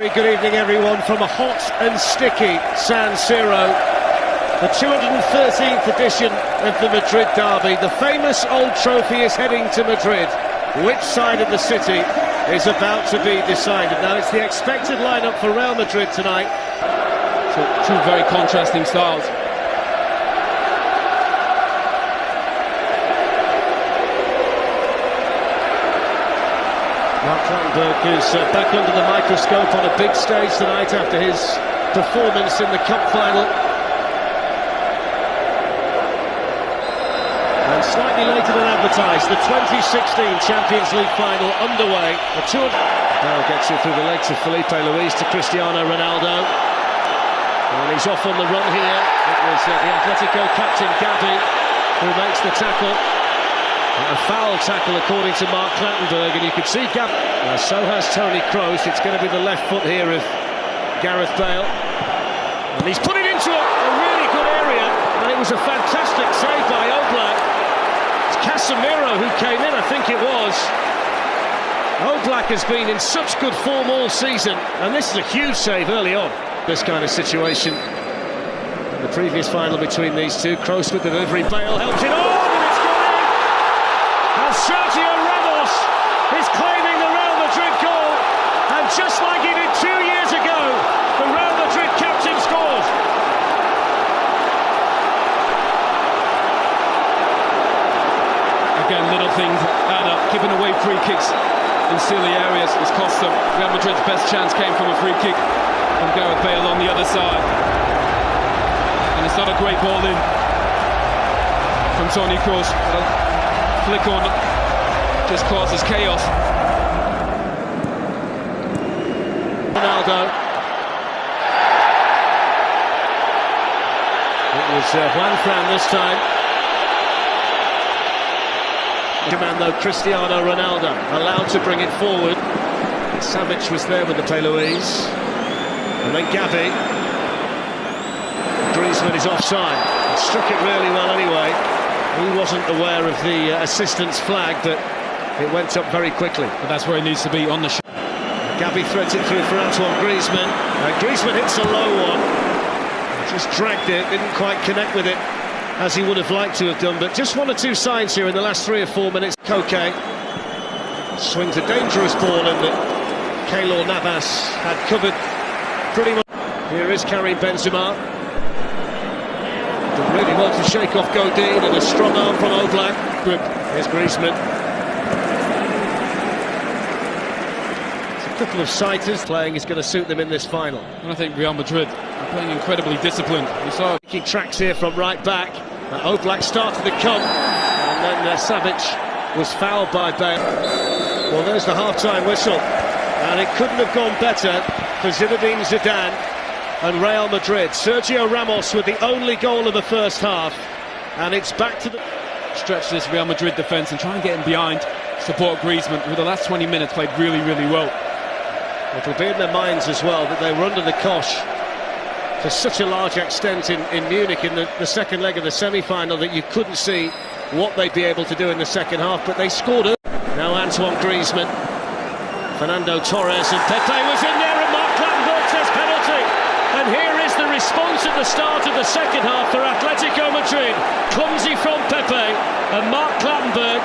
Good evening everyone from a hot and sticky San Siro, the 213th edition of the Madrid derby. The famous old trophy is heading to Madrid. Which side of the city is about to be decided? Now it's the expected lineup for Real Madrid tonight. So two very contrasting styles. Mark Clattenburg is back under the microscope on a big stage tonight after his performance in the cup final. And slightly later than advertised, the 2016 Champions League final underway. The tour now gets it through the legs of Felipe Luis to Cristiano Ronaldo. And he's off on the run here. It was the Atletico captain Gavi who makes the tackle. A foul tackle according to Mark Clattenburg, and you could see Gavi. So has Toni Kroos. It's going to be the left foot here of Gareth Bale. And he's put it into a really good area, and it was a fantastic save by Oblak. It's Casemiro who came in, I think it was. Oblak has been in such good form all season, and this is a huge save early on. This kind of situation. In the previous final between these two, Kroos with the delivery, Bale helped it on. Sergio Ramos is claiming the Real Madrid goal, and just like he did 2 years ago, the Real Madrid captain scores. Again, little things add up. Giving away free kicks in silly areas has cost them. Real Madrid's best chance came from a free kick from Gareth Bale on the other side, and it's not a great ball in from Toni Kroos. Flick on just causes chaos. Ronaldo. It was Juan Fran this time. Command though, Cristiano Ronaldo allowed to bring it forward. Savic was there with the Luis. And then Gavi. Griezmann is offside. He struck it really well anyway. He wasn't aware of the assistant's flag, but it went up very quickly. But that's where he needs to be, on the shot. Gavi threads it through for Antoine Griezmann. Griezmann hits a low one. Just dragged it, didn't quite connect with it as he would have liked to have done. But just one or two signs here in the last 3 or 4 minutes. Koke swings a dangerous ball in that Keylor Navas had covered pretty much. Here is Karim Benzema. Did really well to shake off Godin, and a strong arm from Oblak. Here's Griezmann. It's a couple of sighters playing is going to suit them in this final. And I think Real Madrid are playing incredibly disciplined. You saw making tracks here from right back. Oblak started the come, and then Savic was fouled by Bale. Well, there's the half-time whistle, and it couldn't have gone better for Zinedine Zidane and Real Madrid. Sergio Ramos with the only goal of the first half, and it's back to the stretch this Real Madrid defence and try and get him behind, support Griezmann, who the last 20 minutes played really, really well. It'll be in their minds as well that they were under the cosh to such a large extent in Munich in the second leg of the semi-final that you couldn't see what they'd be able to do in the second half, but they scored it. Now Antoine Griezmann, Fernando Torres, and Pepe was in there, and Mark Clattenburg says penalty. And here is the response at the start of the second half for Atletico Madrid. Clumsy from Pepe, and Mark Clattenburg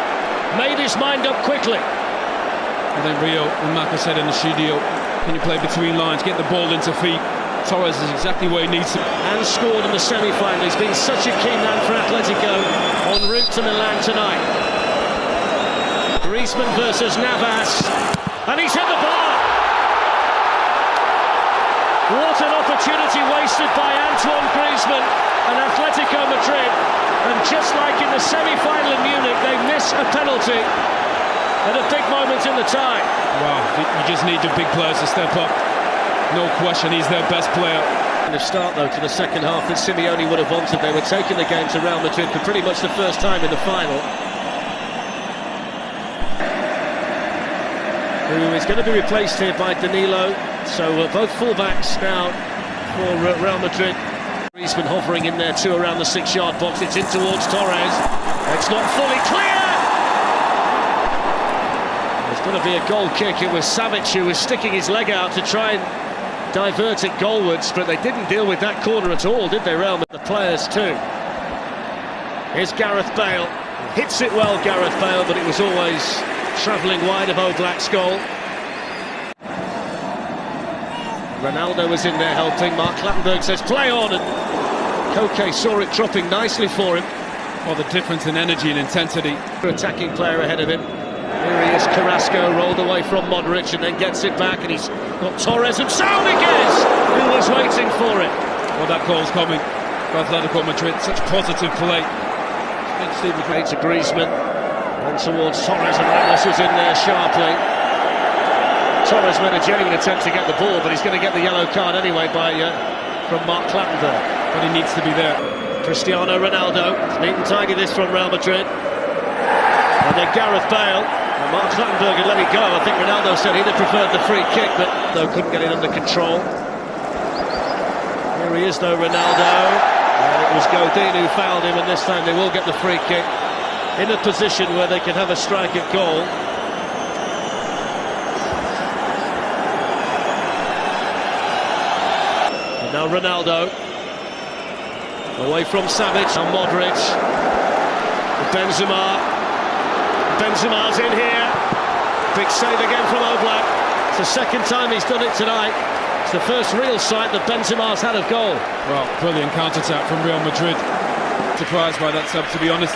made his mind up quickly. And then Rio and Marco said in the studio, can you play between lines, get the ball into feet? Torres is exactly where he needs to. And scored in the semi-final. He's been such a key man for Atletico en route to Milan tonight. Griezmann versus Navas, and he's hit the bar. What an opportunity wasted by Antoine Griezmann and Atletico Madrid. And just like in the semi-final in Munich, they miss a penalty at a big moment in the tie. Wow, you just need the big players to step up. No question, he's their best player. And the start, though, to the second half that Simeone would have wanted. They were taking the game to Real Madrid for pretty much the first time in the final. Who is going to be replaced here by Danilo. So both fullbacks now for Real Madrid. Griezmann hovering in there too around the 6-yard box. It's in towards Torres. It's not fully clear. going to be a goal kick. It was Savic who was sticking his leg out to try and divert it goalwards, but they didn't deal with that corner at all, did they, Real Madrid? The players too. Here's Gareth Bale. Hits it well, Gareth Bale, but it was always travelling wide of Oblak's goal. Ronaldo was in there helping. Mark Clattenburg says play on, and Koke saw it dropping nicely for him. Well, the difference in energy and intensity. Attacking player ahead of him. Here he is, Carrasco, rolled away from Modric and then gets it back, and he's got Torres and Saúl who was waiting for it. Well, that goal's coming for Atletico Madrid. Such positive play. To Griezmann, and towards Torres, and Ramos was in there sharply. Torres made a genuine attempt to get the ball, but he's going to get the yellow card anyway from Mark Clattenburg. But he needs to be there. Cristiano Ronaldo, neat and tidy this from Real Madrid. And then Gareth Bale, and Mark Clattenburg had let it go. I think Ronaldo said he'd have preferred the free kick, but though couldn't get it under control. Here he is though, Ronaldo. And it was Godin who fouled him, and this time they will get the free kick in a position where they can have a strike at goal. And now Ronaldo, away from Savic, and Modric, Benzema's in here, big save again from Oblak. It's the second time he's done it tonight. It's the first real sight that Benzema's had of goal. Well, brilliant counter-attack from Real Madrid. Surprised by that sub, to be honest.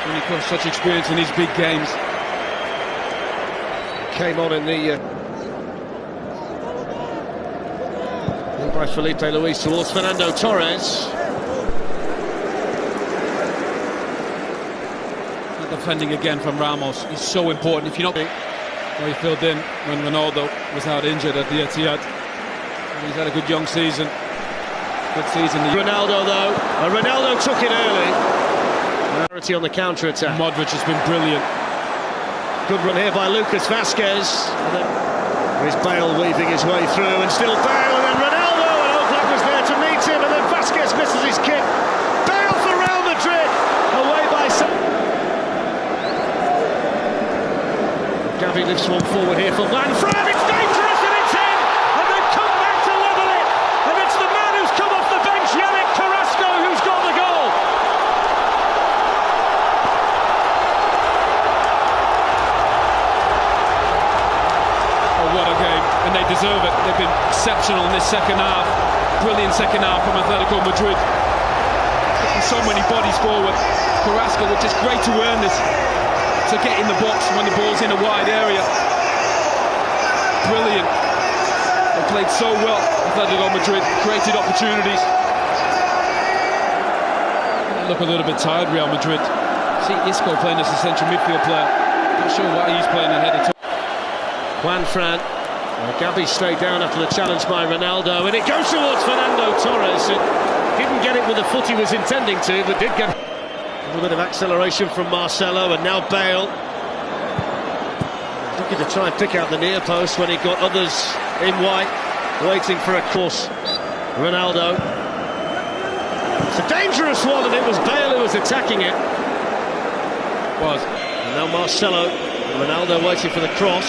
When he got such experience in these big games. Came on in the by Felipe Luis towards Fernando Torres. And defending again from Ramos is so important. If you're not... Well, he filled in when Ronaldo was out injured at the Etihad. He's had a good young season. Good season. Ronaldo though. Ronaldo took it early. Clarity on the counter-attack. Modric has been brilliant. Good run here by Lucas Vázquez. There's Bale weaving his way through, and still Bale, and then Ronaldo, and Oblak was there to meet him, and then Vázquez misses his kick. Bale for Real Madrid. Away by Gavi lifts one forward here for Manfred. It's dangerous, and it's in, and they've come back to level it, and it's the man who's come off the bench, Yannick Carrasco, who's got the goal. Oh, what a game, and they deserve it. They've been exceptional in this second half. Brilliant second half from Atletico Madrid. Putting so many bodies forward. Carrasco, which is great to earn this. To get in the box when the ball's in a wide area. Brilliant. They played so well. Atletico Madrid created opportunities. They look a little bit tired, Real Madrid. See Isco playing as a central midfield player. Not sure why he's playing ahead of time. Juanfran. Gavi stayed down after the challenge by Ronaldo, and it goes towards Fernando Torres. It didn't get it with the foot he was intending to, but did get it. A little bit of acceleration from Marcelo, and now Bale looking to try and pick out the near post when he got others in white waiting for a cross. Ronaldo, it's a dangerous one, and it was Bale who was attacking it. And now Marcelo, Ronaldo waiting for the cross.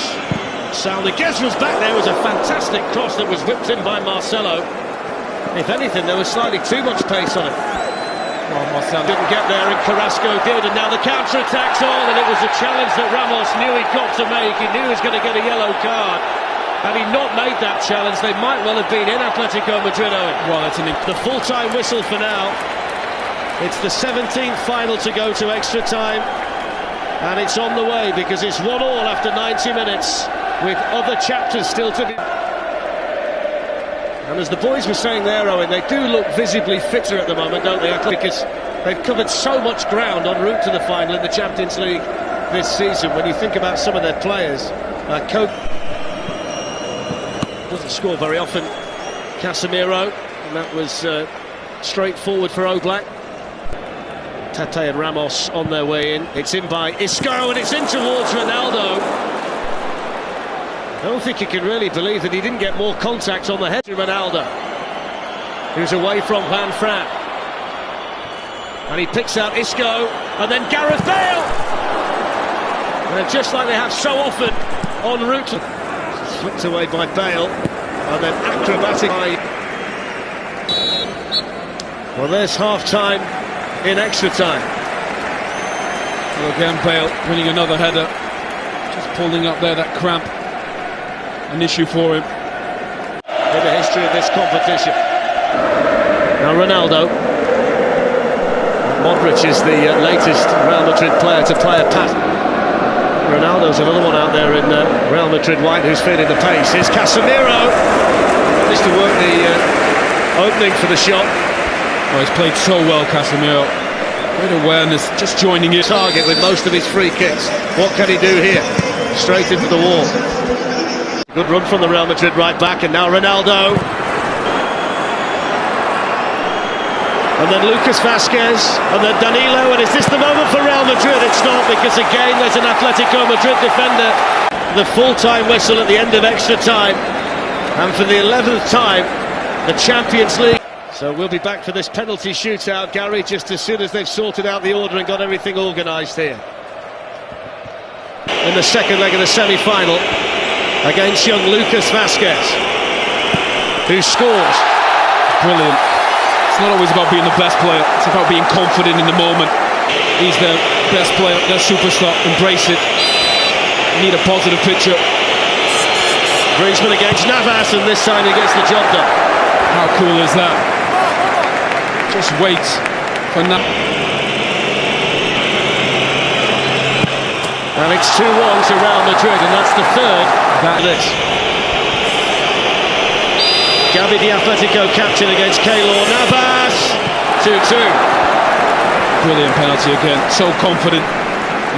Saúl was back there. It was a fantastic cross that was whipped in by Marcelo. If anything, there was slightly too much pace on it. Well, Marcelo didn't get there, and Carrasco did, and now the counter-attack's on, and it was a challenge that Ramos knew he'd got to make. He knew he was going to get a yellow card. Had he not made that challenge, they might well have been in Atletico Madrid. Well, it's the full-time whistle for now. It's the 17th final to go to extra time, and it's on the way because it's 1-1 after 90 minutes, with other chapters still to be. And as the boys were saying there, Owen, they do look visibly fitter at the moment, don't they? Because they've covered so much ground en route to the final in the Champions League this season. When you think about some of their players, Koke doesn't score very often. Casemiro, and that was straightforward for Oblak. Tete and Ramos on their way in. It's in by Isco, and it's in towards Ronaldo. I don't think you can really believe that he didn't get more contact on the head of Ronaldo, who's away from Juanfran. And he picks out Isco, and then Gareth Bale! just like they have so often en route to... Flicked away by Bale, and then acrobatic by... Well, there's half-time in extra time. Well, again, Bale winning another header. Just pulling up there, that cramp. An issue for him. In the history of this competition. Now Ronaldo. Modric is the latest Real Madrid player to play a pass. Ronaldo's another one out there in Real Madrid white who's feeling the pace. Here's Casemiro. Managed to work the opening for the shot. Oh, he's played so well, Casemiro. Great awareness, just joining in. Target with most of his free kicks. What can he do here? Straight into the wall. Good run from the Real Madrid right back, and now Ronaldo. And then Lucas Vazquez, and then Danilo, and is this the moment for Real Madrid? It's not, because again there's an Atletico Madrid defender. The full-time whistle at the end of extra time, and for the 11th time, the Champions League. So we'll be back for this penalty shootout, Gary, just as soon as they've sorted out the order and got everything organised here. In the second leg of the semi-final, against young Lucas Vazquez, who scores. Brilliant. It's not always about being the best player, it's about being confident in the moment. He's their best player, their superstar, embrace it. You need a positive picture. Griezmann against Navas, and this time he gets the job done. How cool is that? Just wait for Navas. And it's 2-1 to Real Madrid, and that's the third. This. Gavi, the Atletico captain, against Keylor Navas. 2-2. Brilliant penalty again. So confident.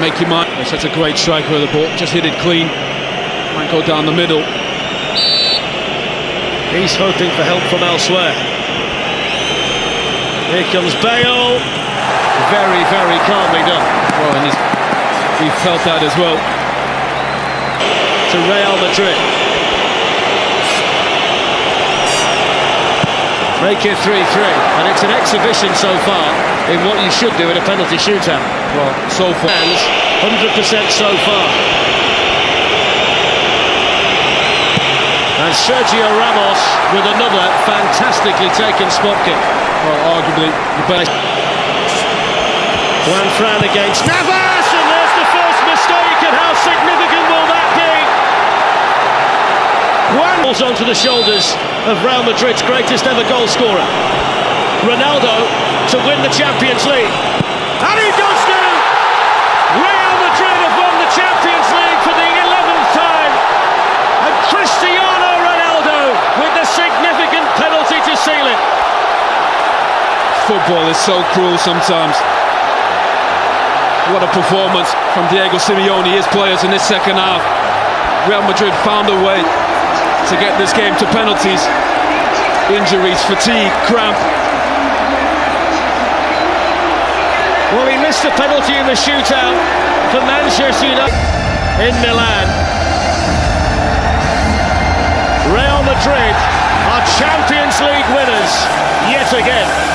Make your mind. Such a great striker of the ball. Just hit it clean. Might go down the middle. He's hoping for help from elsewhere. Here comes Bale. Very, very calmly done. Well, and he felt that as well. To Real Madrid. Make it 3-3, and it's an exhibition so far in what you should do in a penalty shootout. Well, so far. And 100% so far. And Sergio Ramos with another fantastically taken spot kick. Well, arguably the best. Juan Fran against Navas, and there's the first mistake, and how significant will that be? Juan falls onto the shoulders of Real Madrid's greatest ever goal scorer, Ronaldo, to win the Champions League. And he does do! Real Madrid have won the Champions League for the 11th time, and Cristiano Ronaldo with the significant penalty to seal it. Football is so cruel sometimes. What a performance from Diego Simeone, his players in this second half. Real Madrid found a way to get this game to penalties. Injuries, fatigue, cramp. Well, he missed a penalty in the shootout for Manchester United in Milan. Real Madrid are Champions League winners yet again.